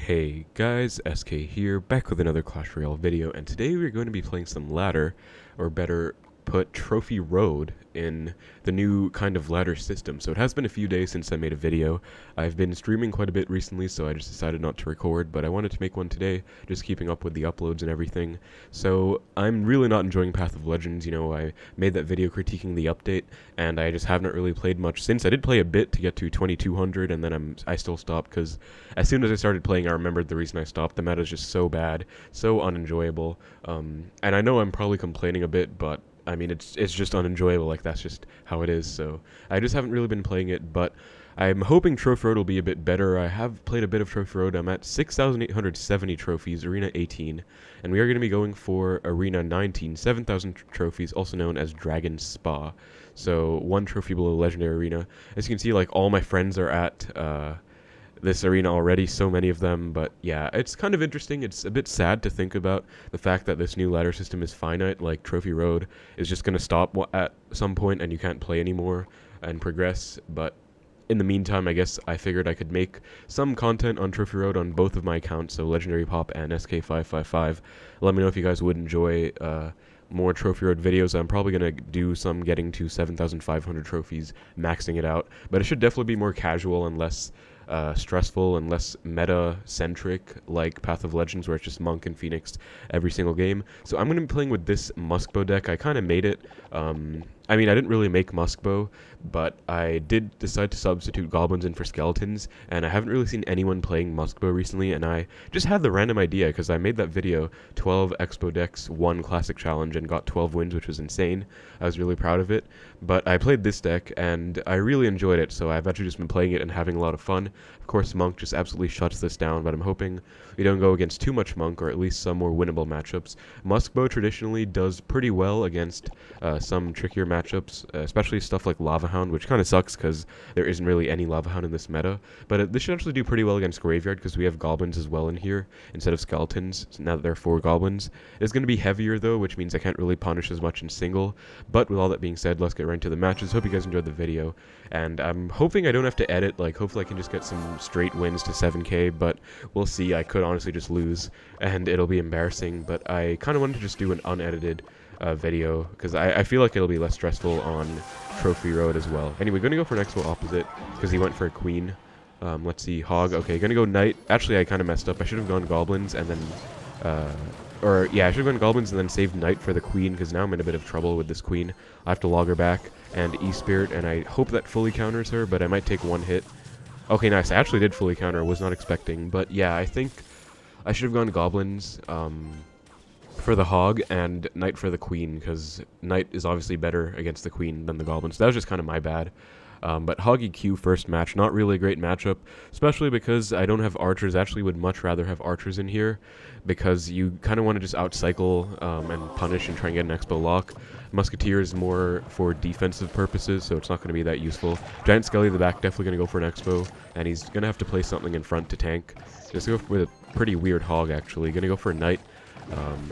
Hey guys, SK here, back with another Clash Royale video, and today we're going to be playing some ladder, or better put, Trophy Road in the new kind of ladder system. So it has been a few days since I made a video. I've been streaming quite a bit recently, so I just decided not to record, but I wanted to make one today, just keeping up with the uploads and everything. So I'm really not enjoying Path of Legends. You know, I made that video critiquing the update, and I just haven't really played much since. I did play a bit to get to 2200, and then I still stopped, because as soon as I started playing, I remembered the reason I stopped. The meta is just so bad, so unenjoyable, and I know I'm probably complaining a bit, but I mean, it's just unenjoyable. Like, that's just how it is. So I just haven't really been playing it, but I'm hoping Trophy Road will be a bit better. I have played a bit of Trophy Road. I'm at 6,870 trophies, Arena 18, and we are going to be going for Arena 19, 7,000 trophies, also known as Dragon Spa. So one trophy below Legendary Arena. As you can see, like, all my friends are at this arena already, so many of them, but yeah, it's kind of interesting. It's a bit sad to think about the fact that this new ladder system is finite. Like, Trophy Road is just going to stop at some point and you can't play anymore and progress, but in the meantime, I guess I figured I could make some content on Trophy Road on both of my accounts, so Legendary Pop and SK555. Let me know if you guys would enjoy more Trophy Road videos. I'm probably going to do some getting to 7,500 trophies, maxing it out, but it should definitely be more casual and less stressful and less meta-centric like Path of Legends, where it's just Monk and Phoenix every single game. So I'm going to be playing with this MuskBow deck. I kind of made it. I mean, I didn't really make MuskBow, but I did decide to substitute goblins in for skeletons, and I haven't really seen anyone playing MuskBow recently, and I just had the random idea, because I made that video, 12 Xbow decks, 1 Classic Challenge, and got 12 wins, which was insane. I was really proud of it, but I played this deck, and I really enjoyed it, so I've actually just been playing it and having a lot of fun. Of course, Monk just absolutely shuts this down, but I'm hoping we don't go against too much Monk, or at least some more winnable matchups. MuskBow traditionally does pretty well against some trickier matchups, especially stuff like Lava Hound, which kind of sucks because there isn't really any Lava Hound in this meta. But this should actually do pretty well against Graveyard, because we have goblins as well in here instead of skeletons. So now that there are 4 goblins, it's going to be heavier though, which means I can't really punish as much in single. But with all that being said, let's get right into the matches. Hope you guys enjoyed the video, and I'm hoping I don't have to edit. Like, hopefully I can just get some straight wins to 7k, but we'll see. I could honestly just lose and it'll be embarrassing, but I kind of wanted to just do an unedited video, because I feel like it'll be less stressful on Trophy Road as well. Anyway, going to go for an Xbow opposite, because he went for a queen. Let's see, Hog. Okay, going to go knight. Actually, I kind of messed up. I should have gone goblins and then I should have gone goblins and then saved knight for the queen, because now I'm in a bit of trouble with this queen. I have to log her back and E-Spirit, and I hope that fully counters her, but I might take 1 hit. Okay, nice. I actually did fully counter. I was not expecting, but yeah, I think I should have gone goblins for the Hog and knight for the queen, because knight is obviously better against the queen than the goblin, so that was just kind of my bad. But Hog EQ first match, not really a great matchup, especially because I don't have archers. Actually would much rather have archers in here, because you kind of want to just outcycle and punish and try and get an Xbow lock. Musketeer is more for defensive purposes, so it's not going to be that useful. Giant Skelly in the back, definitely going to go for an Xbow, and he's going to have to play something in front to tank. Just go with a pretty weird Hog, actually. Going to go for a knight,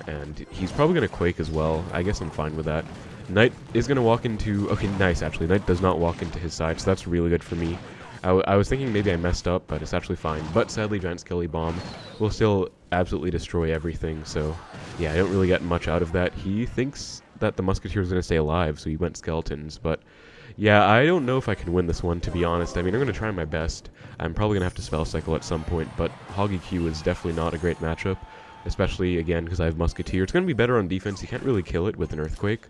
and he's probably going to Quake as well. I guess I'm fine with that. Knight is going to walk into... Okay, nice, actually. Knight does not walk into his side, so that's really good for me. I was thinking maybe I messed up, but it's actually fine. But sadly, Giant Skelly Bomb will still absolutely destroy everything, so yeah, I don't really get much out of that. He thinks that the Musketeer is going to stay alive, so he went skeletons, but yeah, I don't know if I can win this one, to be honest. I mean, I'm going to try my best. I'm probably going to have to Spell Cycle at some point, but Hog EQ is definitely not a great matchup, especially, again, because I have Musketeer. It's going to be better on defense. You can't really kill it with an Earthquake.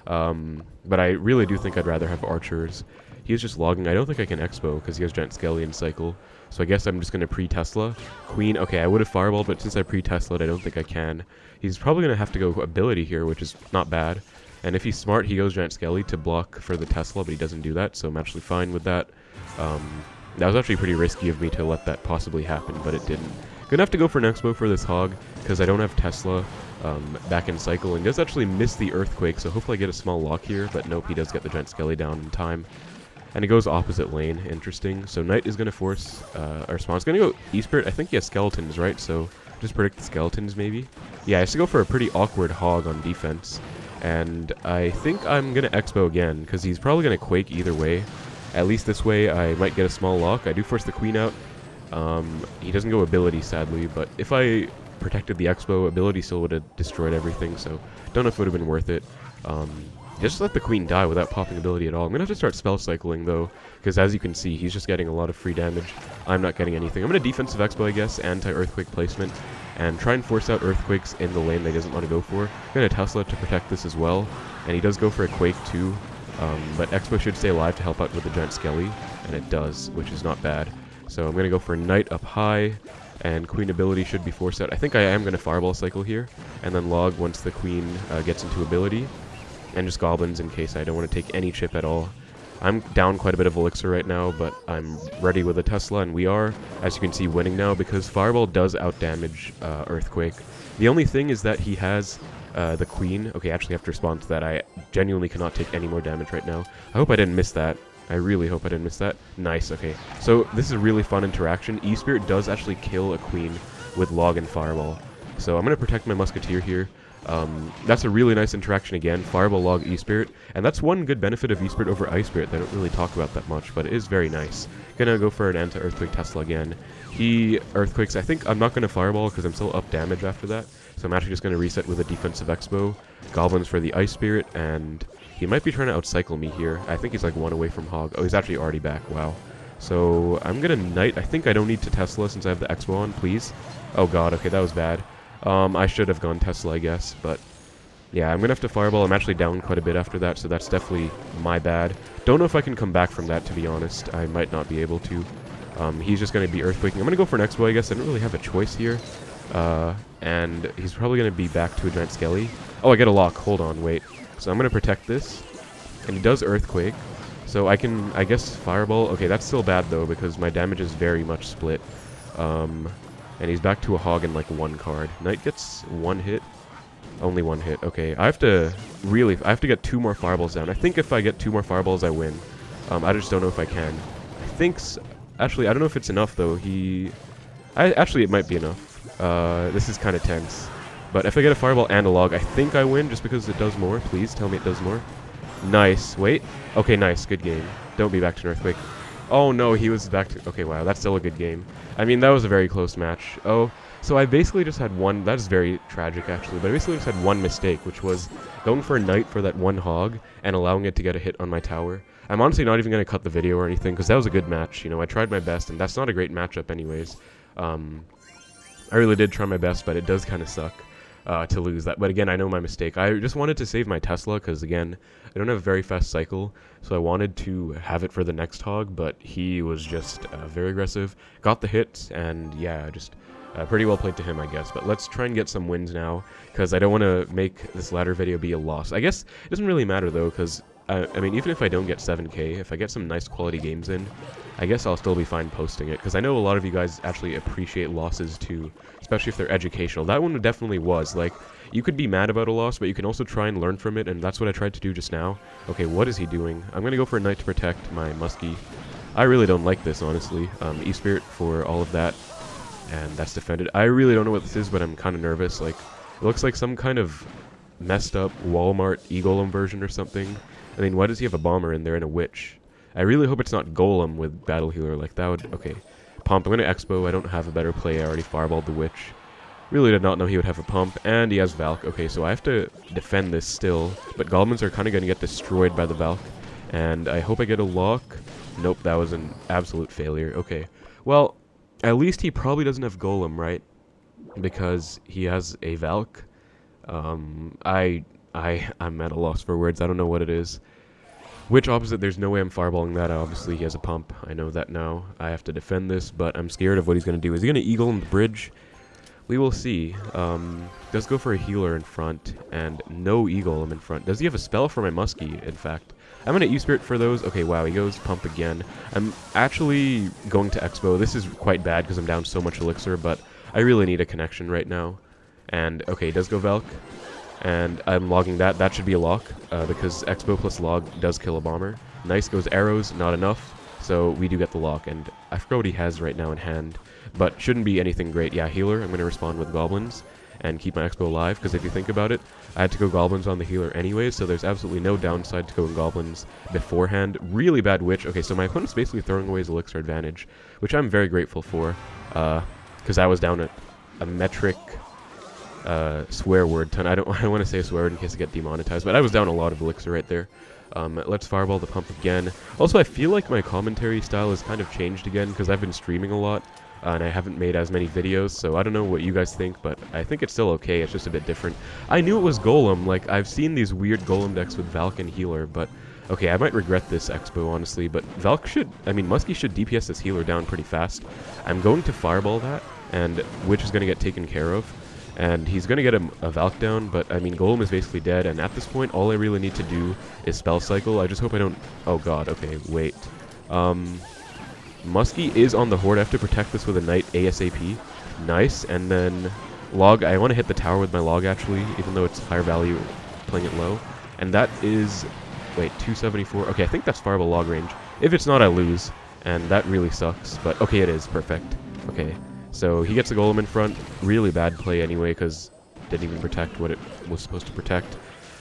But I really do think I'd rather have archers. He's just logging. I don't think I can Xbow, because he has Giant Skelly and Cycle. So I guess I'm just going to pre-Tesla. Queen, okay, I would have Fireballed, but since I pre-Tesla'd, I don't think I can. He's probably going to have to go ability here, which is not bad. And if he's smart, he goes Giant Skelly to block for the Tesla, but he doesn't do that, so I'm actually fine with that. That was actually pretty risky of me to let that possibly happen, but it didn't. Gonna have to go for an Xbow for this Hog, because I don't have Tesla back in Cycle, and he does actually miss the Earthquake, so hopefully I get a small lock here, but nope, he does get the Giant Skelly down in time. And it goes opposite lane, interesting. So Knight is going to force our spawn. It's going to go E-Spirit. I think he has skeletons, right? So just predict the skeletons, maybe. Yeah, I have to go for a pretty awkward Hog on defense. And I think I'm going to Xbow again, because he's probably going to Quake either way. At least this way I might get a small lock. I do force the Queen out. He doesn't go ability, sadly, but if I protected the Xbow, ability still would have destroyed everything, so don't know if it would have been worth it. Just let the queen die without popping ability at all. I'm going to have to start spell cycling, though, because as you can see, he's just getting a lot of free damage. I'm not getting anything. I'm going to defensive Xbow, I guess, anti-earthquake placement, and try and force out earthquakes in the lane that he doesn't want to go for. I'm going to Tesla to protect this as well, and he does go for a quake, too, but Xbow should stay alive to help out with the giant skelly, and it does, which is not bad. So I'm going to go for Knight up high, and queen ability should be forced out. I think I am going to fireball cycle here, and then log once the queen gets into ability. And just goblins in case I don't want to take any chip at all. I'm down quite a bit of elixir right now, but I'm ready with a Tesla, and we are, as you can see, winning now because fireball does outdamage earthquake. The only thing is that he has the queen. Okay, actually I have to respond to that. I genuinely cannot take any more damage right now. I hope I didn't miss that. I really hope I didn't miss that. Nice, okay. So this is a really fun interaction. E-Spirit does actually kill a queen with log and fireball. So I'm going to protect my Musketeer here. That's a really nice interaction again, Fireball Log E-Spirit, and that's one good benefit of E-Spirit over Ice-Spirit that I don't really talk about that much, but it is very nice. Gonna go for an anti-Earthquake Tesla again. He Earthquakes, I think I'm not gonna Fireball because I'm still up damage after that, so I'm actually just gonna reset with a defensive Xbow, Goblins for the Ice-Spirit, and he might be trying to outcycle me here. I think he's like one away from Hog. Oh, he's actually already back, wow. So I'm gonna Knight, I think I don't need to Tesla since I have the Xbow on, please. Oh god, okay, that was bad. I should have gone Tesla, I guess, but yeah, I'm going to have to Fireball. I'm actually down quite a bit after that, so that's definitely my bad. Don't know if I can come back from that, to be honest. I might not be able to. He's just going to be Earthquaking. I'm going to go for an Xbow, I guess. I don't really have a choice here. And he's probably going to be back to a giant skelly. Oh, I get a lock. Hold on, wait. So I'm going to protect this, and he does Earthquake. So I can, I guess, Fireball. Okay, that's still bad, though, because my damage is very much split. And he's back to a Hog in like one card. Knight gets one hit. Only one hit. Okay, I have to get 2 more fireballs down. I think if I get 2 more fireballs, I win. I just don't know if I can. I think... Actually, I don't know if it's enough, though. Actually, it might be enough. This is kind of tense. But if I get a fireball and a log, I think I win just because it does more. Please tell me it does more. Nice. Wait. Okay, nice. Good game. Don't be back to an earthquake. Oh no, he was back to... Okay, wow, that's still a good game. I mean, that was a very close match. Oh, so I basically just had one... That is very tragic, actually. But I basically just had one mistake, which was going for a Knight for that one Hog and allowing it to get a hit on my tower. I'm honestly not even going to cut the video or anything, because that was a good match. You know, I tried my best, and that's not a great matchup anyways. I really did try my best, but it does kind of suck to lose that. But again, I know my mistake. I just wanted to save my Tesla, because again, I don't have a very fast cycle, so I wanted to have it for the next Hog, but he was just very aggressive. Got the hits, and yeah, just pretty well played to him, I guess. But let's try and get some wins now, because I don't want to make this ladder video be a loss. I guess it doesn't really matter, though, because, I mean, even if I don't get 7K, if I get some nice quality games in, I guess I'll still be fine posting it, because I know a lot of you guys actually appreciate losses too, especially if they're educational. That one definitely was. Like, you could be mad about a loss, but you can also try and learn from it, and that's what I tried to do just now. Okay, what is he doing? I'm going to go for a Knight to protect my Muskie. I really don't like this, honestly. E-Spirit for all of that, and that's defended. I really don't know what this is, but I'm kind of nervous. Like, it looks like some kind of messed up Walmart E-Golem version or something. I mean, why does he have a Bomber in there and a Witch? I really hope it's not Golem with Battle Healer, like that would... Okay, Pump, I'm going to Expo, I don't have a better play, I already fireballed the Witch. Really did not know he would have a Pump, and he has Valk. Okay, so I have to defend this still, but Goblins are kind of going to get destroyed by the Valk, and I hope I get a lock. Nope, that was an absolute failure. Okay, well, at least he probably doesn't have Golem, right? Because he has a Valk. I'm at a loss for words, I don't know what it is. Which opposite, there's no way I'm fireballing that. Obviously, he has a pump. I know that now. I have to defend this, but I'm scared of what he's going to do. Is he going to Eagle in the bridge? We will see. Does go for a healer in front, and no Eagle in front. Does he have a spell for my Muskie, in fact? I'm going to E-Spirit for those. Okay, wow, he goes pump again. I'm actually going to Expo. This is quite bad because I'm down so much elixir, but I really need a connection right now. And, okay, he does go Valk. And I'm logging that. That should be a lock, because Expo plus log does kill a bomber. Nice goes arrows, not enough, so we do get the lock. And I forgot what he has right now in hand, but shouldn't be anything great. Yeah, healer, I'm going to respond with goblins. and keep my Xbow alive, because if you think about it, I had to go Goblins on the healer anyway, so there's absolutely no downside to going Goblins beforehand. Really bad Witch. Okay, so my opponent's basically throwing away his Elixir advantage, which I'm very grateful for, because I was down at a metric swear word ton. I don't want to say a swear word in case I get demonetized, but I was down a lot of Elixir right there. Let's fireball the pump again. Also, I feel like my commentary style has kind of changed again, because I've been streaming a lot, and I haven't made as many videos, so I don't know what you guys think, but I think it's still okay. It's just a bit different. I knew it was Golem. Like, I've seen these weird Golem decks with Valk and healer, but okay, I might regret this Xbow, honestly, but Muskie should DPS this healer down pretty fast. I'm going to fireball that, and Witch is going to get taken care of, and he's going to get a Valk down, but I mean, Golem is basically dead, and at this point, all I really need to do is Spell Cycle. I just hope I don't... Oh god, okay, wait. Muskie is on the Horde. I have to protect this with a Knight ASAP. Nice, and then Log. I want to hit the tower with my Log, actually, even though it's higher value playing it low. And that is... Wait, 274. Okay, I think that's Fireball Log range. If it's not, I lose, and that really sucks, but okay, it is. Perfect. Okay, so he gets a Golem in front. Really bad play anyway, because didn't even protect what it was supposed to protect.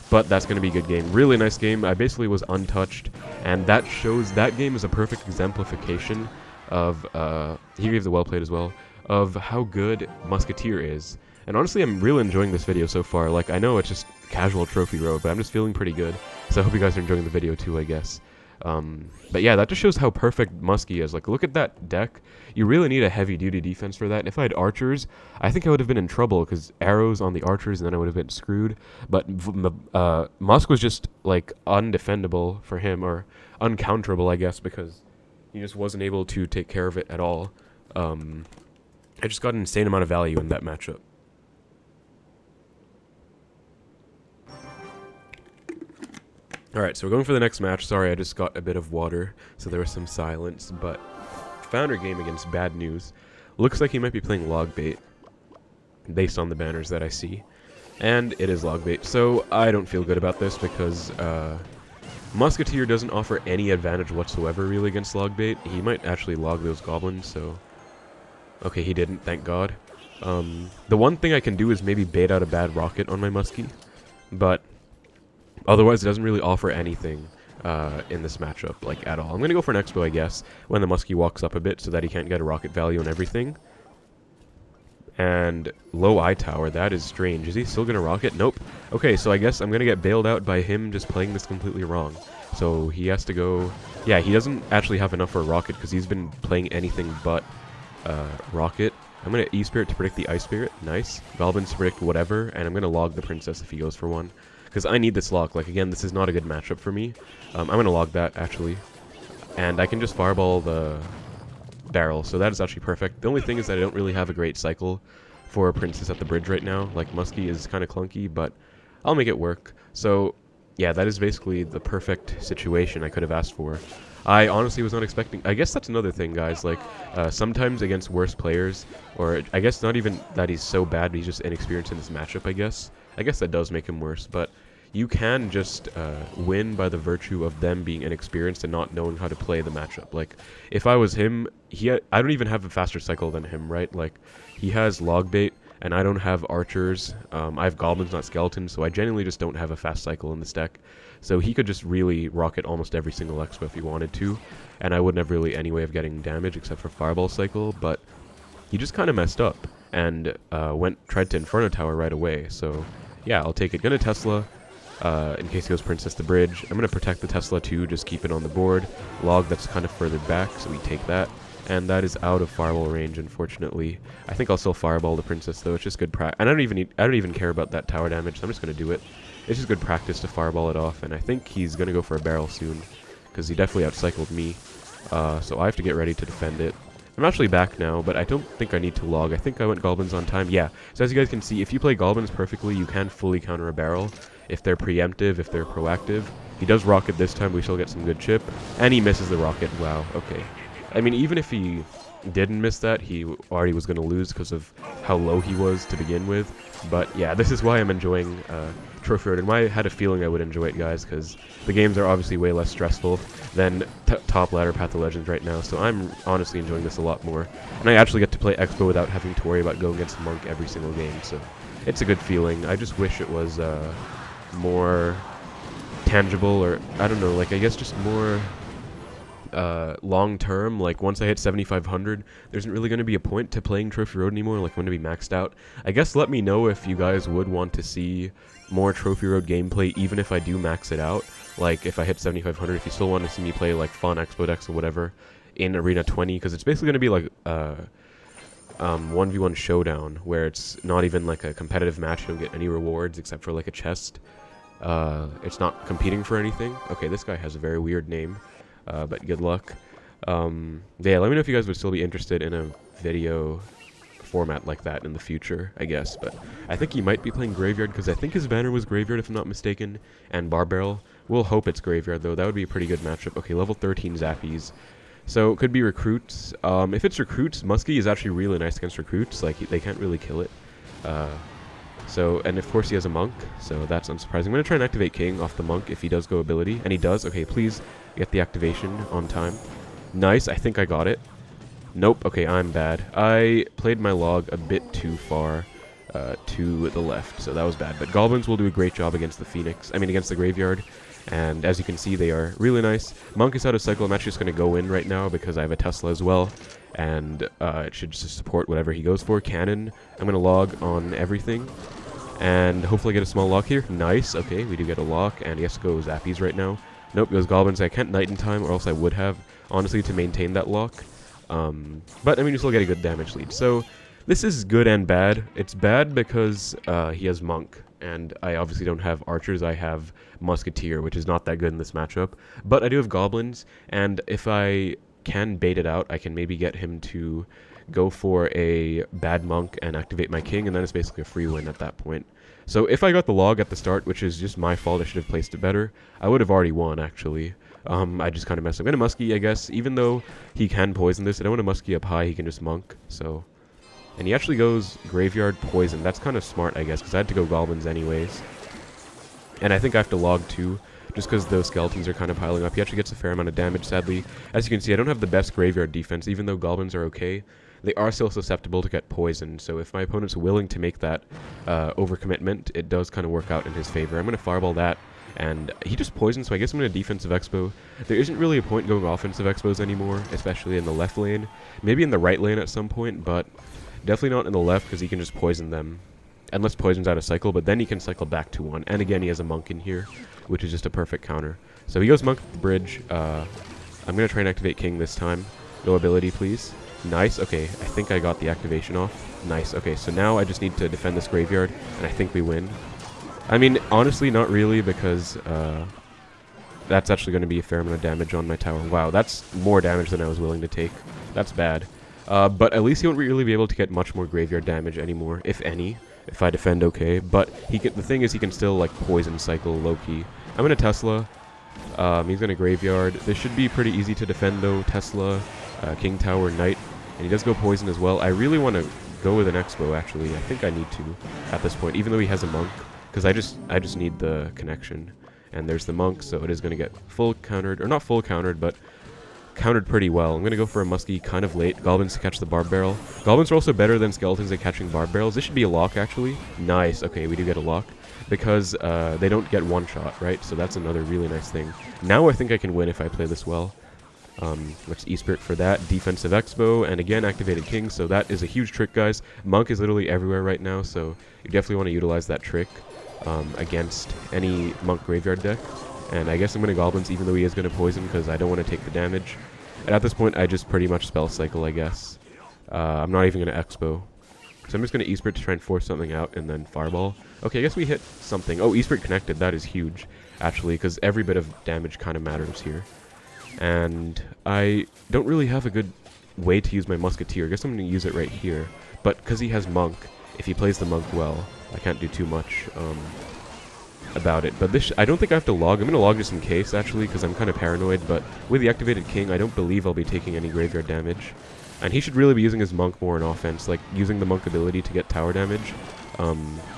But that's going to be a good game. Really nice game. I basically was untouched, and that shows that game is a perfect exemplification of, he gave the well played as well, of how good Musketeer is. And honestly, I'm really enjoying this video so far. Like, I know it's just casual trophy road, but I'm just feeling pretty good. So I hope you guys are enjoying the video too, I guess. But yeah, that just shows how perfect Muskie is. Like, look at that deck. You really need a heavy-duty defense for that. And if I had archers, I think I would have been in trouble, because arrows on the archers, and then I would have been screwed. But Musk was just, like, undefendable for him, or uncounterable, I guess, because he just wasn't able to take care of it at all. I just got an insane amount of value in that matchup. Alright, so we're going for the next match. Sorry, I just got a bit of water, so there was some silence, but Founder game against Bad News. Looks like he might be playing Logbait, based on the banners that I see. And it is Logbait, so I don't feel good about this, because Musketeer doesn't offer any advantage whatsoever, really, against Logbait. He might actually log those Goblins, so... Okay, he didn't, thank God. The one thing I can do is maybe bait out a bad rocket on my Muskie, but... Otherwise, it doesn't really offer anything in this matchup, like, at all. I'm going to go for an Xbow, I guess, when the Muskie walks up a bit so that he can't get a rocket value and everything. And low eye tower, that is strange. Is he still going to rocket? Nope. Okay, so I guess I'm going to get bailed out by him just playing this completely wrong. So he has to go... Yeah, he doesn't actually have enough for a rocket because he's been playing anything but rocket. I'm going to E-Spirit to predict the Ice Spirit. Nice. Goblin to predict whatever, and I'm going to log the Princess if he goes for one. Because I need this lock. Like, again, this is not a good matchup for me. I'm going to log that, actually. And I can just fireball the barrel, so that is actually perfect. The only thing is that I don't really have a great cycle for a Princess at the bridge right now. Like, Muskie is kind of clunky, but I'll make it work. So, yeah, that is basically the perfect situation I could have asked for. I honestly was not expecting... I guess that's another thing, guys. Like, sometimes against worse players, or I guess not even that he's so bad, but he's just inexperienced in this matchup, I guess. I guess that does make him worse, but you can just win by the virtue of them being inexperienced and not knowing how to play the matchup. Like, if I was him, I don't even have a faster cycle than him, right? Like, he has Logbait, and I don't have archers. I have goblins, not skeletons, so I genuinely just don't have a fast cycle in this deck. So he could just really rocket almost every single Expo if he wanted to, and I wouldn't have really any way of getting damage except for Fireball Cycle, but he just kind of messed up and tried to Inferno Tower right away. So yeah, I'll take it. Gonna Tesla in case he goes Princess to bridge. I'm gonna protect the Tesla too, just keep it on the board. Log that's kind of further back, so we take that. And that is out of fireball range, unfortunately. I think I'll still fireball the Princess though. It's just good practice. And I don't even care about that tower damage, so I'm just gonna do it. It's just good practice to fireball it off, and I think he's gonna go for a barrel soon, because he definitely outcycled me. So I have to get ready to defend it. I'm actually back now, but I don't think I need to log. I think I went Goblins on time. Yeah, so as you guys can see, if you play Goblins perfectly, you can fully counter a barrel. If they're preemptive, if they're proactive. He does rocket this time, we shall get some good chip. And he misses the rocket. Wow, okay. I mean, even if he didn't miss that, he already was going to lose because of how low he was to begin with. But yeah, this is why I'm enjoying Trophy Road, and why I had a feeling I would enjoy it, guys, because the games are obviously way less stressful than top ladder Path of Legends right now, so I'm honestly enjoying this a lot more. And I actually get to play Expo without having to worry about going against Monk every single game, so it's a good feeling. I just wish it was more tangible, or I don't know, like I guess just more long term. Like once I hit 7,500, there isn't really going to be a point to playing Trophy Road anymore. Like I'm going to be maxed out. I guess let me know if you guys would want to see more Trophy Road gameplay, even if I do max it out. Like if I hit 7,500, if you still want to see me play like fun Xbow decks or whatever in Arena 20, because it's basically going to be like 1v1 showdown, where it's not even like a competitive match. You don't get any rewards except for like a chest. It's not competing for anything. Okay, this guy has a very weird name, but good luck. Yeah, let me know if you guys would still be interested in a video format like that in the future, I guess. But I think he might be playing Graveyard, because I think his banner was Graveyard if I'm not mistaken, and Bar Barrel. We'll hope it's Graveyard though. That would be a pretty good matchup. Okay, level 13 Zappies. So it could be recruits. If it's recruits, Muskie is actually really nice against recruits. Like they can't really kill it. And of course he has a monk, so that's unsurprising. I'm going to try and activate King off the monk if he does go ability, and he does. Okay, please get the activation on time. Nice, I think I got it. Nope, okay, I'm bad. I played my log a bit too far to the left, so that was bad. But Goblins will do a great job against the Graveyard. And as you can see, they are really nice. Monk is out of cycle. I'm actually just going to go in right now because I have a Tesla as well. And it should just support whatever he goes for. Cannon, I'm going to log on everything. And hopefully get a small lock here. Nice. Okay, we do get a lock. And he has to go Zappies right now. Nope, goes Goblins. I can't Knight in time, or else I would have, honestly, to maintain that lock. But, I mean, you still get a good damage lead. So, this is good and bad. It's bad because he has Monk. And I obviously don't have archers. I have Musketeer, which is not that good in this matchup. But I do have Goblins, and if I can bait it out, I can maybe get him to go for a bad monk and activate my king, and then it's basically a free win at that point. So if I got the log at the start, which is just my fault, I should have placed it better, I would have already won, actually. I just kind of messed up. I'm going to Muskie, I guess. Even though he can poison this, I don't want to Muskie up high. He can just monk, so... And he actually goes Graveyard Poison. That's kind of smart, I guess, because I had to go Goblins anyways. And I think I have to log too, just because those skeletons are kind of piling up. He actually gets a fair amount of damage, sadly. As you can see, I don't have the best Graveyard defense. Even though Goblins are okay, they are still susceptible to get poisoned. So if my opponent's willing to make that overcommitment, it does kind of work out in his favor. I'm going to Fireball that. And he just poisoned, so I guess I'm going to defensive Xbow. There isn't really a point going offensive Xbows anymore, especially in the left lane. Maybe in the right lane at some point, but... definitely not in the left, because he can just poison them. Unless poison's out of cycle, but then he can cycle back to one. And again, he has a monk in here, which is just a perfect counter. So he goes monk at the bridge. I'm going to try and activate king this time. No ability, please. Nice. Okay, I think I got the activation off. Nice. Okay, so now I just need to defend this graveyard, and I think we win. I mean, honestly, not really, because that's actually going to be a fair amount of damage on my tower. Wow, that's more damage than I was willing to take. That's bad. But at least he won't really be able to get much more graveyard damage anymore, if any, if I defend okay. But he can, the thing is, he can still, like, poison cycle low-key. I'm going to Tesla. He's going to graveyard. This should be pretty easy to defend, though. Tesla, King Tower, Knight. And he does go poison as well. I really want to go with an Xbow, actually. I think I need to at this point, even though he has a monk. Because I just need the connection. And there's the monk, so it is going to get full countered. Or not full countered, but... countered pretty well. I'm going to go for a muskie kind of late. Goblins to catch the barb barrel. Goblins are also better than skeletons at catching barb barrels. This should be a lock, actually. Nice. Okay, we do get a lock. Because they don't get one shot, right? So that's another really nice thing. Now I think I can win if I play this well. Let's E-Spirit for that. Defensive Xbow, and again, activated King. So that is a huge trick, guys. Monk is literally everywhere right now, so you definitely want to utilize that trick against any Monk Graveyard deck. And I guess I'm going to Goblins, even though he is going to poison, because I don't want to take the damage. And at this point, I just pretty much Spell Cycle, I guess. I'm not even going to Xbow. So I'm just going to E-Spirit to try and force something out, and then Fireball. Okay, I guess we hit something. Oh, E-Spirit connected. That is huge, actually, because every bit of damage kind of matters here. And I don't really have a good way to use my Musketeer. I guess I'm going to use it right here. But because he has Monk, if he plays the Monk well, I can't do too much about it. But this, I don't think I have to log. I'm going to log just in case, actually, because I'm kind of paranoid. But with the activated King, I don't believe I'll be taking any graveyard damage. And he should really be using his Monk more in offense, like using the Monk ability to get tower damage.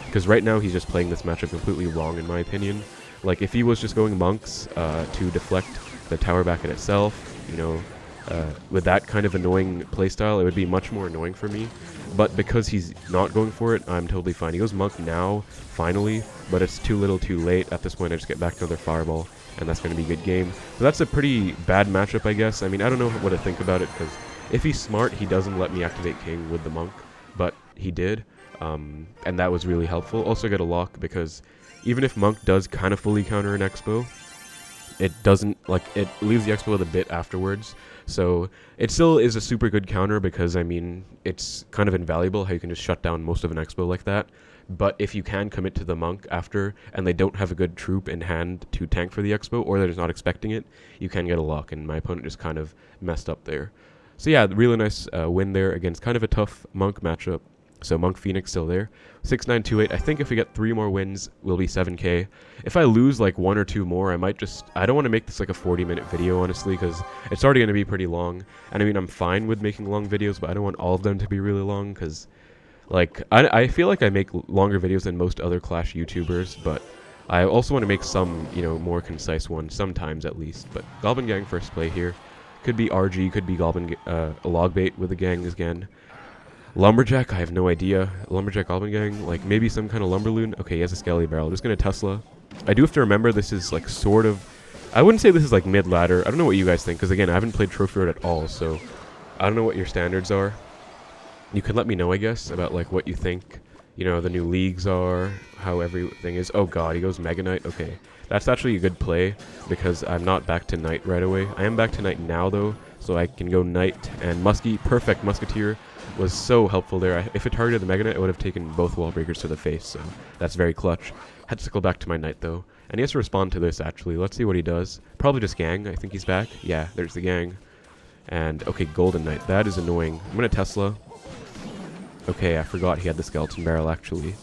Because right now he's just playing this matchup completely wrong, in my opinion. Like, if he was just going Monks to deflect the tower back at itself, you know, with that kind of annoying playstyle, it would be much more annoying for me. But because he's not going for it, I'm totally fine. He goes Monk now, finally, but it's too little too late. At this point, I just get back to another Fireball, and that's going to be a good game. So that's a pretty bad matchup, I guess. I mean, I don't know what to think about it, because if he's smart, he doesn't let me activate King with the Monk, but he did, and that was really helpful. Also get a lock, because even if Monk does kind of fully counter an Xbow, it doesn't, like, it leaves the Xbow with a bit afterwards. So it still is a super good counter because, I mean, it's kind of invaluable how you can just shut down most of an Xbow like that. But if you can commit to the Monk after, and they don't have a good troop in hand to tank for the Xbow, or they're just not expecting it, you can get a lock, and my opponent just kind of messed up there. So yeah, really nice win there against kind of a tough Monk matchup. So Monk Phoenix still there. 6-9-2-8. I think if we get 3 more wins, we'll be 7k. If I lose like 1 or 2 more, I might just... I don't want to make this like a 40-minute video, honestly, because it's already going to be pretty long. And I mean, I'm fine with making long videos, but I don't want all of them to be really long, because... like, I feel like I make longer videos than most other Clash YouTubers, but I also want to make some, you know, more concise ones, sometimes at least. But Goblin Gang first play here. Could be RG, could be Goblin, Logbait with the gang again. Lumberjack, I have no idea. Lumberjack Goblin Gang, like maybe some kind of Lumberloon. Okay, he has a Skelly Barrel. I'm just gonna Tesla. I do have to remember this is like sort of... I wouldn't say this is like mid-ladder. I don't know what you guys think, because again, I haven't played Trophy Road at all, so I don't know what your standards are. You can let me know, I guess, about like what you think, you know, the new leagues are, how everything is. Oh god, he goes Mega Knight. Okay, that's actually a good play, because I'm not back to Knight right away. I am back to Knight now, though, so I can go Knight and perfect Musketeer. Was so helpful there. If it targeted the Mega Knight, it would have taken both Wallbreakers to the face, so that's very clutch. Had to cycle back to my Knight, though. And he has to respond to this, actually. Let's see what he does. Probably just gang. I think he's back. Yeah, there's the gang. And, okay, Golden Knight. That is annoying. I'm going to Tesla. Okay, I forgot he had the Skeleton Barrel, actually.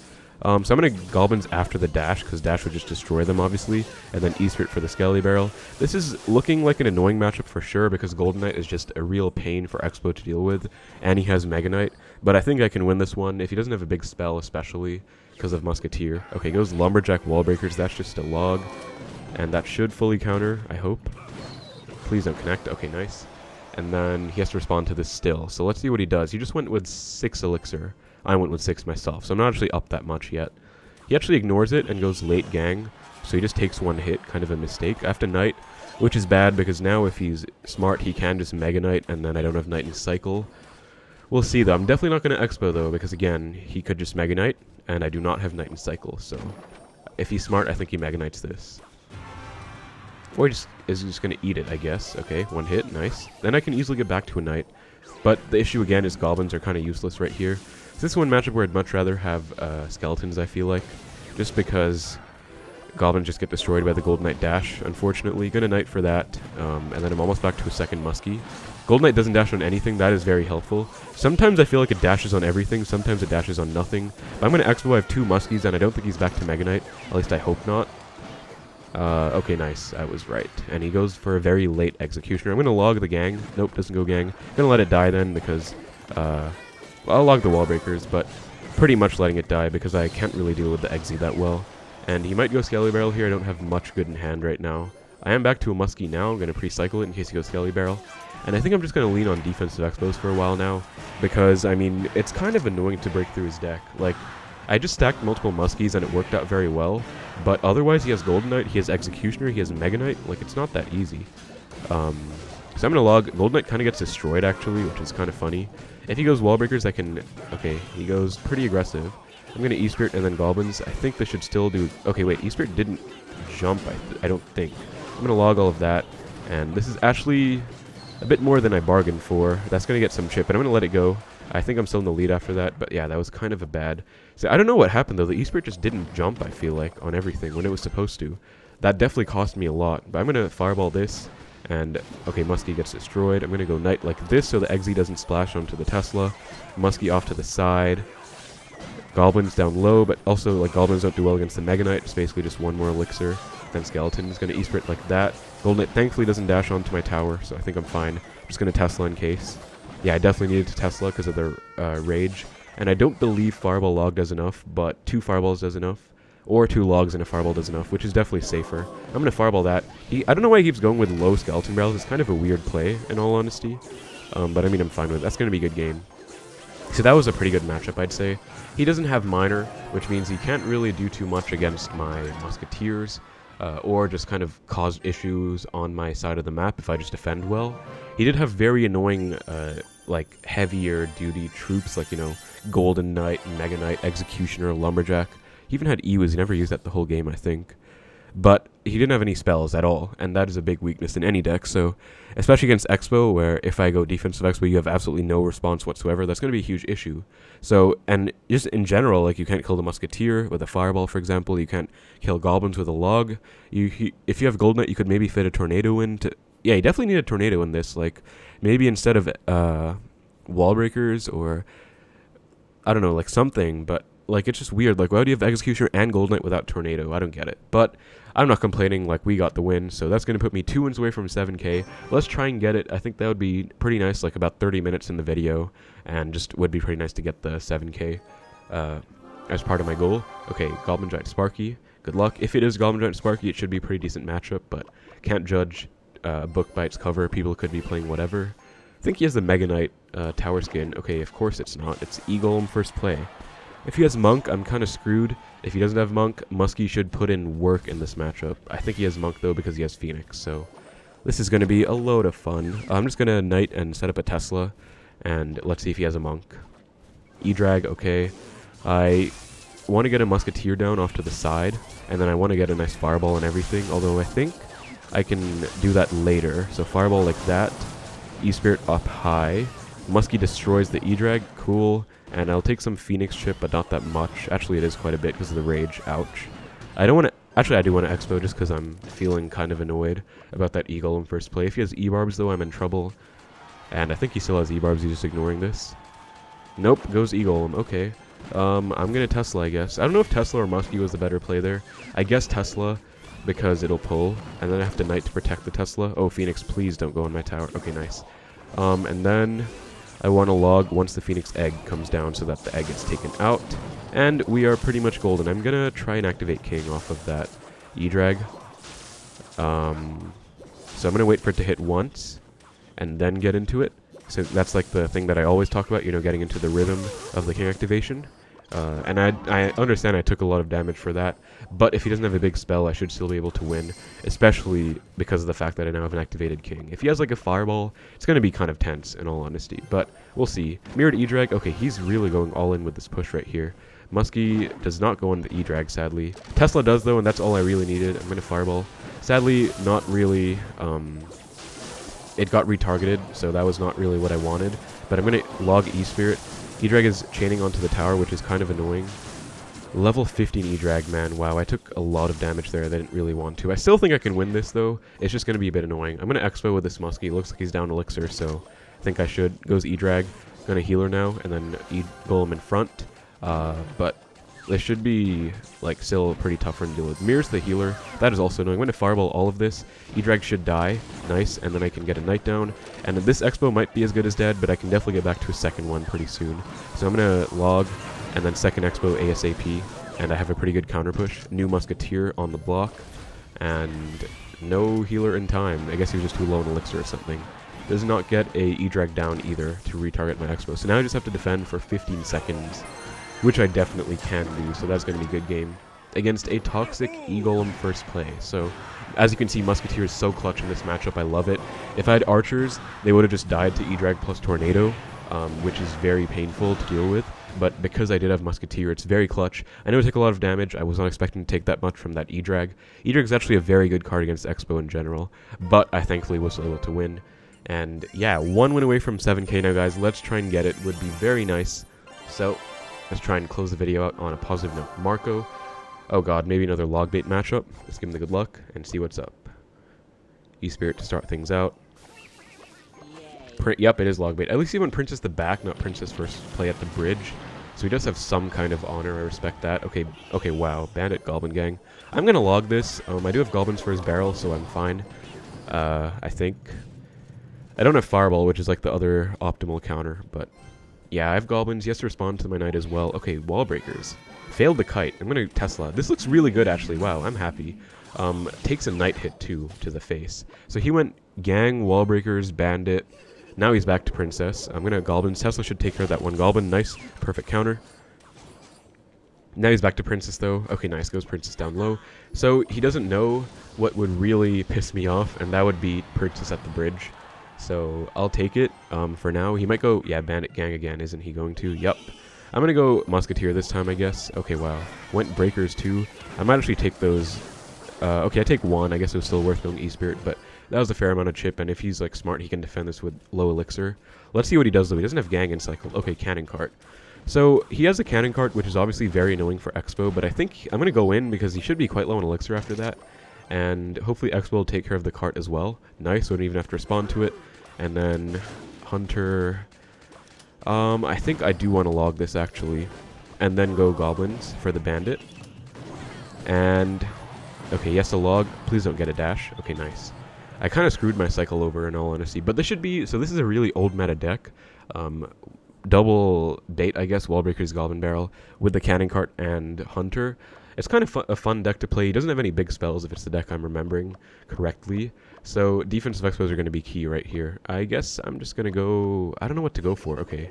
So I'm going to Goblins after the Dash, because Dash would just destroy them, obviously. And then E-Spirit for the Skelly Barrel. This is looking like an annoying matchup for sure, because Golden Knight is just a real pain for Xbow to deal with. And he has Mega Knight. But I think I can win this one, if he doesn't have a big spell, especially because of Musketeer. Okay, goes Lumberjack Wallbreakers. That's just a log. And that should fully counter, I hope. Please don't connect. Okay, nice. And then he has to respond to this still. So let's see what he does. He just went with 6 Elixir. I went with 6 myself, so I'm not actually up that much yet. He actually ignores it and goes late gang, so he just takes 1 hit, kind of a mistake. I have to Knight, which is bad, because now if he's smart, he can just Mega Knight, and then I don't have Knight in Cycle. We'll see, though. I'm definitely not going to Expo, though, because, again, he could just Mega Knight, and I do not have Knight in Cycle, so if he's smart, I think he Mega Knights this. Or he is just going to eat it, I guess. Okay, 1 hit, nice. Then I can easily get back to a Knight, but the issue, again, is Goblins are kind of useless right here. This is one matchup where I'd much rather have Skeletons, I feel like, just because Goblins just get destroyed by the Golden Knight dash, unfortunately. Gonna Knight for that, and then I'm almost back to a second Muskie. Golden Knight doesn't dash on anything, that is very helpful. Sometimes I feel like it dashes on everything, sometimes it dashes on nothing. But I'm gonna Expo, I have 2 Muskies, and I don't think he's back to Mega Knight, at least I hope not. Okay, nice, I was right. And he goes for a very late Executioner. I'm gonna log the gang. Nope, doesn't go gang. Gonna let it die then, because, I'll log the Wallbreakers, but pretty much letting it die because I can't really deal with the Exy that well. And he might go Skelly Barrel here. I don't have much good in hand right now. I am back to a Muskie now. I'm going to pre-cycle it in case he goes Skelly Barrel. And I think I'm just going to lean on defensive Expos for a while now, because, I mean, it's kind of annoying to break through his deck. Like, I just stacked multiple Muskies and it worked out very well, but otherwise he has Golden Knight, he has Executioner, he has Mega Knight. Like, it's not that easy. So I'm going to log. Golden Knight kind of gets destroyed, actually, which is kind of funny. If he goes Wallbreakers, I can... Okay, he goes pretty aggressive. I'm going to E-Spirit and then Goblins. I think this should still do... Okay, wait, E-Spirit didn't jump, I don't think. I'm going to log all of that, and this is actually a bit more than I bargained for. That's going to get some chip, and I'm going to let it go. I think I'm still in the lead after that, but yeah, that was kind of a bad... So I don't know what happened, though. The E-Spirit just didn't jump, I feel like, on everything when it was supposed to. That definitely cost me a lot, but I'm going to Fireball this. And, okay, Muskie gets destroyed. I'm going to go Knight like this so the Exy doesn't splash onto the Tesla. Muskie off to the side. Goblins down low, but also, like, Goblins don't do well against the Mega Knight. It's basically just 1 more Elixir. Then Skeleton is going to E-Spirit like that. Golden Knight thankfully doesn't dash onto my tower, so I think I'm fine. I'm just going to Tesla in case. Yeah, I definitely needed to Tesla because of the Rage. And I don't believe Fireball Log does enough, but 2 Fireballs does enough. or 2 logs and a fireball does enough, which is definitely safer. I'm going to fireball that. I don't know why he keeps going with low skeleton barrels. It's kind of a weird play, in all honesty. But I mean, I'm fine with it. That's going to be a good game. So that was a pretty good matchup, I'd say. He doesn't have Miner, which means he can't really do too much against my Musketeers, or just kind of cause issues on my side of the map if I just defend well. He did have very annoying, like, heavier duty troops, like, you know, Golden Knight, Mega Knight, Executioner, Lumberjack. He even had Ewes. He never used that the whole game, I think. But he didn't have any spells at all, and that is a big weakness in any deck. So, especially against Xbow, where if I go defensive Xbow, you have absolutely no response whatsoever. That's going to be a huge issue. So, and just in general, like, you can't kill the Musketeer with a fireball, for example. You can't kill goblins with a log. If you have Golden Knight, you could maybe fit a tornado into... Yeah, you definitely need a tornado in this. Like, maybe instead of Wallbreakers or... I don't know, like something, but... Like, it's just weird. Like, why do you have Executioner and Golden Knight without Tornado? I don't get it. But I'm not complaining. Like, we got the win. So that's going to put me 2 wins away from 7K. Let's try and get it. I think that would be pretty nice, like about 30 minutes in the video. And just would be pretty nice to get the 7K as part of my goal. Okay, Goblin Giant Sparky. Good luck. If it is Goblin Giant Sparky, it should be a pretty decent matchup. But can't judge book by its cover. People could be playing whatever. I think he has the Mega Knight tower skin. Okay, of course it's not. It's Golem first play. If he has Monk, I'm kind of screwed. If he doesn't have Monk, Muskie should put in work in this matchup. I think he has Monk, though, because he has Phoenix. So this is going to be a load of fun. I'm just going to Knight and set up a Tesla. And let's see if he has a Monk. E-Drag, okay. I want to get a Musketeer down off to the side. And then I want to get a nice Fireball and everything. Although I think I can do that later. So Fireball like that. E-Spirit up high. Muskie destroys the E-Drag. Cool. And I'll take some Phoenix chip, but not that much. Actually, it is quite a bit because of the rage. Ouch. I don't want to... Actually, I do want to Expo just because I'm feeling kind of annoyed about that E-Golem in first play. If he has E-Barbs, though, I'm in trouble. And I think he still has E-Barbs. He's just ignoring this. Nope, goes E-Golem. Okay. I'm going to Tesla, I guess. I don't know if Tesla or Muskie was the better play there. I guess Tesla because it'll pull. And then I have to Knight to protect the Tesla. Oh, Phoenix, please don't go on my tower. Okay, nice. And then... I want to log once the Phoenix egg comes down so that the egg gets taken out. And we are pretty much golden. I'm going to try and activate King off of that E-Drag. So I'm going to wait for it to hit once and then get into it. So that's like the thing that I always talk about, you know, getting into the rhythm of the King activation. And I understand I took a lot of damage for that, but if he doesn't have a big spell, I should still be able to win, especially because of the fact that I now have an activated King. If he has like a Fireball, it's going to be kind of tense, in all honesty, but we'll see. Mirrored E-Drag, okay, he's really going all in with this push right here. Muskie does not go on the E-Drag, sadly. Tesla does, though, and that's all I really needed. I'm going to Fireball. Sadly, not really, it got retargeted, so that was not really what I wanted, but I'm going to log E-Spirit. E-Drag is chaining onto the tower, which is kind of annoying. Level 15 E-Drag, man. Wow, I took a lot of damage there. I didn't really want to. I still think I can win this, though. It's just going to be a bit annoying. I'm going to Expo with this Muskie. Looks like he's down Elixir, so I think I should. Goes E-Drag. Going to Healer now, and then E-Golem in front. But this should be, like, still pretty tough for him to deal with. Mirrors the Healer. That is also annoying. I'm going to Fireball all of this. E-Drag should die. Nice. And then I can get a Knight down. And this Expo might be as good as dead, but I can definitely get back to a second one pretty soon. So I'm going to log, and then second Expo ASAP. And I have a pretty good counter push. New Musketeer on the block. And no healer in time. I guess he was just too low in Elixir or something. Does not get a E-Drag down either to retarget my Expo. So now I just have to defend for 15 seconds. Which I definitely can do, so that's going to be a good game. Against a toxic E-Golem first play. So, as you can see, Musketeer is so clutch in this matchup. I love it. If I had Archers, they would have just died to E-Drag plus Tornado, which is very painful to deal with. But because I did have Musketeer, it's very clutch. I know it took a lot of damage. I was not expecting to take that much from that E-Drag. E-Drag is actually a very good card against Expo in general, but I thankfully was able to win. And yeah, 1 win away from 7K now, guys. Let's try and get it. Would be very nice. So... let's try and close the video out on a positive note. Marco. Oh god, maybe another Logbait matchup. Let's give him the good luck and see what's up. E-Spirit to start things out. Yep, it is Logbait. At least he went Princess the back, not Princess first play at the bridge. So he does have some kind of honor. I respect that. Okay, wow. Bandit, Goblin gang. I'm going to log this. I do have Goblins for his barrel, so I'm fine. I think. I don't have Fireball, which is like the other optimal counter, but... Yeah, I have goblins. He has to respond to my knight as well. Okay, Wallbreakers. Failed the kite. I'm going to Tesla. This looks really good, actually. Wow, I'm happy. Takes a knight hit, too, to the face. So he went gang, Wallbreakers, Bandit. Now he's back to Princess. I'm going to Goblins. Tesla should take care of that one Goblin. Nice. Perfect counter. Now he's back to Princess, though. Okay, nice. Goes Princess down low. So he doesn't know what would really piss me off, and that would be Princess at the bridge. So I'll take it for now. He might go, yeah, Bandit gang again. Isn't he going to? Yup. I'm going to go Musketeer this time, I guess. Okay, wow. Went Breakers, too. I might actually take those. Okay, I take one. I guess it was still worth going E-Spirit, but that was a fair amount of chip, and if he's, like, smart, he can defend this with low Elixir. Let's see what he does, though. He doesn't have gang and cycle. Okay, Cannon Cart. So he has a Cannon Cart, which is obviously very annoying for Xbow, but I think I'm going to go in because he should be quite low on Elixir after that, and hopefully Xbow will take care of the cart as well. Nice, so I don't even have to respond to it. And then Hunter... I think I do want to log this, actually, and then go Goblins for the Bandit. And... okay, yes, a log. Please don't get a dash. Okay, nice. I kind of screwed my cycle over, in all honesty, but this should be... so this is a really old meta deck. Double date, I guess, Wallbreakers, Goblin Barrel, with the Cannon Cart and Hunter. It's kind of a fun deck to play. He doesn't have any big spells if it's the deck I'm remembering correctly. So defensive expos are going to be key right here. I guess I'm just going to go... I don't know what to go for. Okay.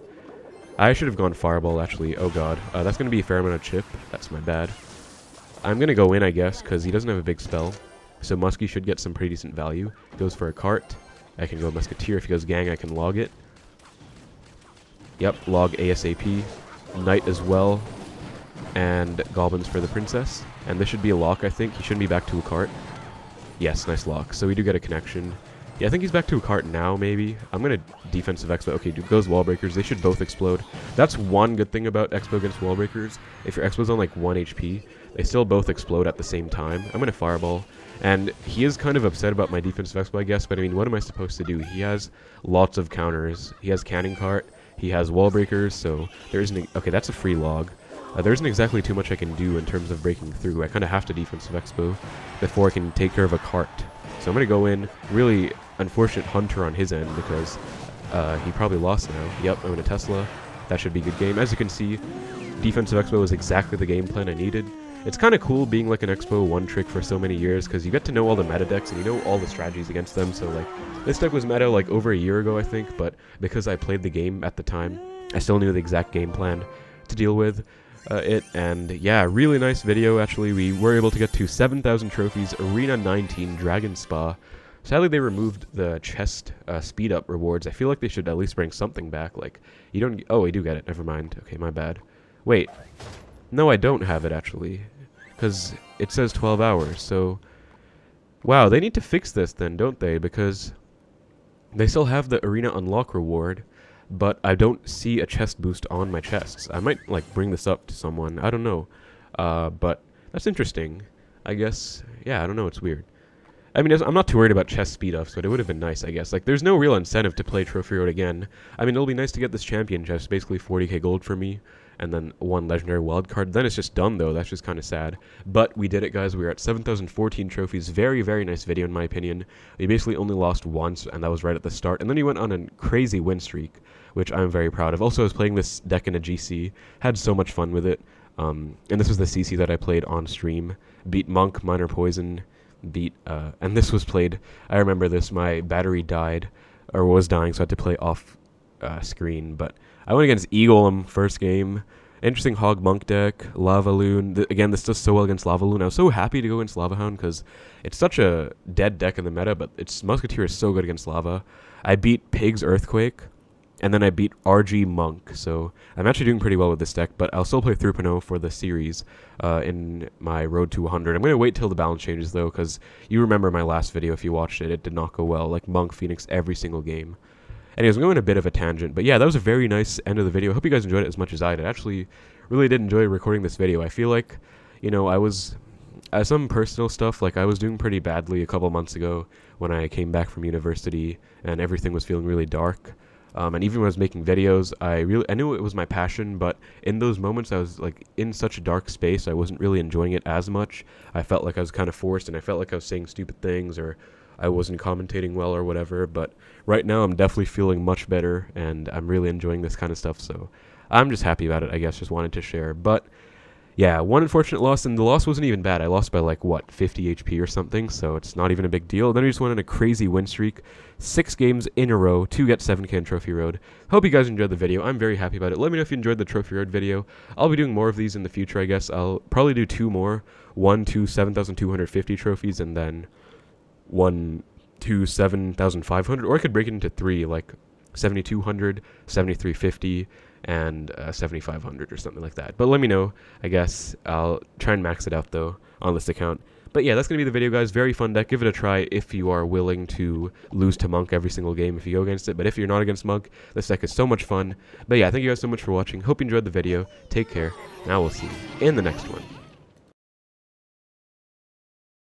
I should have gone Fireball, actually. Oh, God. That's going to be a fair amount of chip. That's my bad. I'm going to go in, I guess, because he doesn't have a big spell. So Muskie should get some pretty decent value. Goes for a cart. I can go Musketeer. If he goes gang, I can log it. Yep, log ASAP. Knight as well. And Goblins for the Princess. And this should be a lock, I think. He shouldn't be back to a cart. Yes, nice lock. So we do get a connection. Yeah, I think he's back to a cart now, maybe. I'm going to defensive Expo. Okay, goes Wallbreakers. They should both explode. That's one good thing about Expo against Wallbreakers. If your Expo's on like 1 HP, they still both explode at the same time. I'm going to Fireball. And he is kind of upset about my defensive Expo, I guess. But I mean, what am I supposed to do? He has lots of counters. He has Cannon Cart. He has Wallbreakers, so there isn't... okay, that's a free log. There isn't exactly too much I can do in terms of breaking through. I kind of have to defensive Expo before I can take care of a cart. So I'm going to go in. Really unfortunate Hunter on his end because he probably lost now. Yep, I'm going to Tesla. That should be a good game. As you can see, defensive Expo is exactly the game plan I needed. It's kind of cool being like an Expo one trick for so many years because you get to know all the meta decks and you know all the strategies against them. So like this deck was meta like over a year ago, I think, but because I played the game at the time, I still knew the exact game plan to deal with it. And yeah, really nice video. Actually, we were able to get to 7,000 trophies, Arena 19, Dragon Spa. Sadly, they removed the chest speed up rewards. I feel like they should at least bring something back. Like you don't... oh, I do get it. Never mind. Okay, my bad. Wait. No, I don't have it, actually, because it says 12 hours, so... wow, they need to fix this then, don't they? Because they still have the Arena Unlock reward, but I don't see a chest boost on my chests. I might, like, bring this up to someone. I don't know. But that's interesting. I guess, yeah, I don't know, it's weird. I mean, I'm not too worried about chest speed-ups, but it would have been nice, I guess. Like, there's no real incentive to play Trophy Road again. I mean, it'll be nice to get this champion chest, basically 40k gold for me, and then one legendary wildcard. Then it's just done, though. That's just kind of sad. But we did it, guys. We were at 7,014 trophies. Very, very nice video, in my opinion. We basically only lost once, and that was right at the start. And then he went on a crazy win streak, which I'm very proud of. Also, I was playing this deck in a GC. Had so much fun with it. And this was the CC that I played on stream. Beat Monk, Minor Poison, beat... and this was played... I remember this. My battery died, or was dying, so I had to play off screen, but... I went against Golem first game. Interesting Hog Monk deck. Lava Loon. Again, this does so well against Lava Loon. I was so happy to go against Lava Hound because it's such a dead deck in the meta, but its Musketeer is so good against Lava. I beat Pig's Earthquake, and then I beat RG Monk. So I'm actually doing pretty well with this deck, but I'll still play 3.0 for the series in my Road to 100. I'm going to wait till the balance changes, though, because you remember my last video if you watched it. It did not go well. Like Monk, Phoenix, every single game. Anyways, I'm going a bit of a tangent, but yeah, that was a very nice end of the video. I hope you guys enjoyed it as much as I did. Actually, really did enjoy recording this video. I feel like, you know, I was, some personal stuff, like I was doing pretty badly a couple months ago when I came back from university and everything was feeling really dark. And even when I was making videos, I knew it was my passion, but in those moments I was like in such a dark space, I wasn't really enjoying it as much. I felt like I was kind of forced, and I felt like I was saying stupid things, or I wasn't commentating well or whatever, but right now I'm definitely feeling much better, and I'm really enjoying this kind of stuff, so I'm just happy about it, I guess, just wanted to share. But yeah, one unfortunate loss, and the loss wasn't even bad. I lost by like, what, 50 HP or something, so it's not even a big deal. Then we just went on a crazy win streak, 6 games in a row to get 7k in Trophy Road. Hope you guys enjoyed the video. I'm very happy about it. Let me know if you enjoyed the Trophy Road video. I'll be doing more of these in the future, I guess. I'll probably do 2 more. 1 to 7,250 trophies, and then 1 to 7,500, or I could break it into 3, like 7,200, 7,350, and 7,500 or something like that. But let me know. I guess I'll try and max it out though on this account. But yeah, that's gonna be the video, guys. Very fun deck. Give it a try if you are willing to lose to Monk every single game if you go against it. But if you're not against Monk, this deck is so much fun. But yeah, thank you guys so much for watching. Hope you enjoyed the video. Take care, and I will see you in the next one.